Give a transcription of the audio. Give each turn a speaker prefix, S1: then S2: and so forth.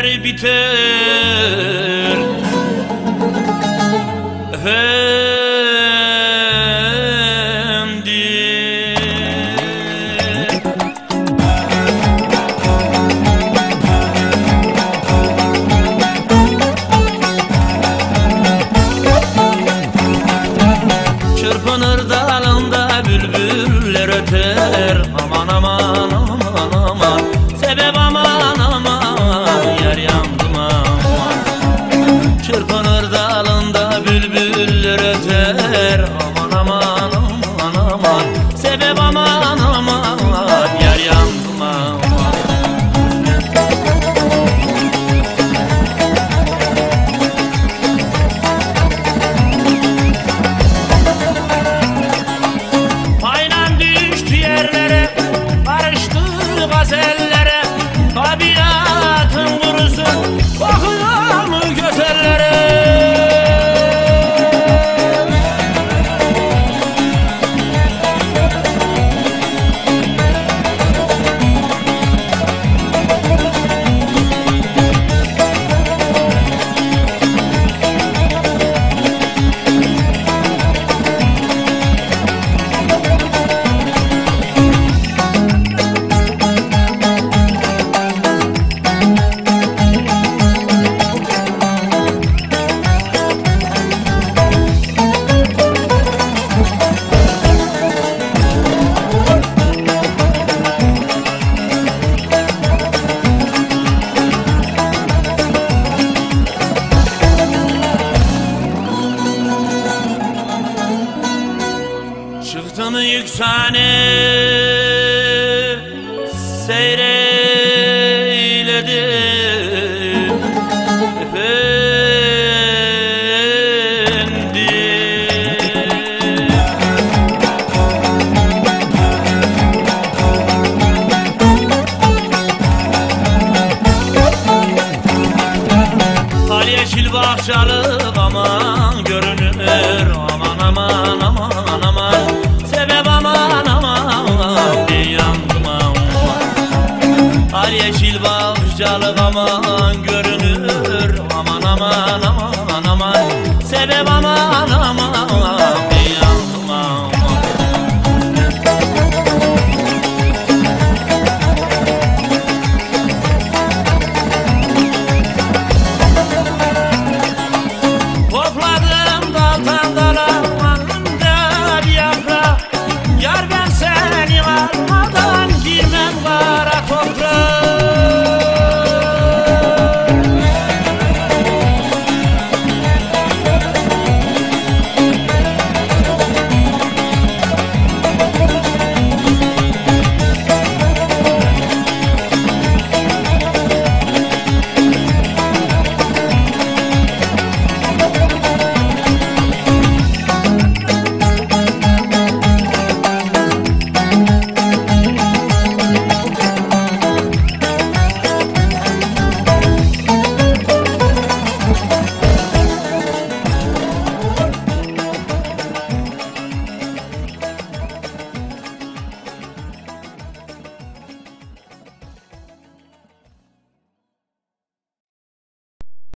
S1: biter biter efendim. Çırpınır dalında bülbüller öter, aman aman aman aman, sebep aman aman, yar yandım aman. Çırpınır dalında bülbüller öter, aman aman aman aman, sebep aman aman, yar yandım aman. Gazellere, tabiatın kurusun, bakıyor mu gözellere? Çıktım yüksane seyreyledim efendim. Al yeşil bahçalık aman görünür, aman aman aman aman, sebep aman aman, bir yandım aman. Al yeşil bahçalık aman görünür, aman aman aman.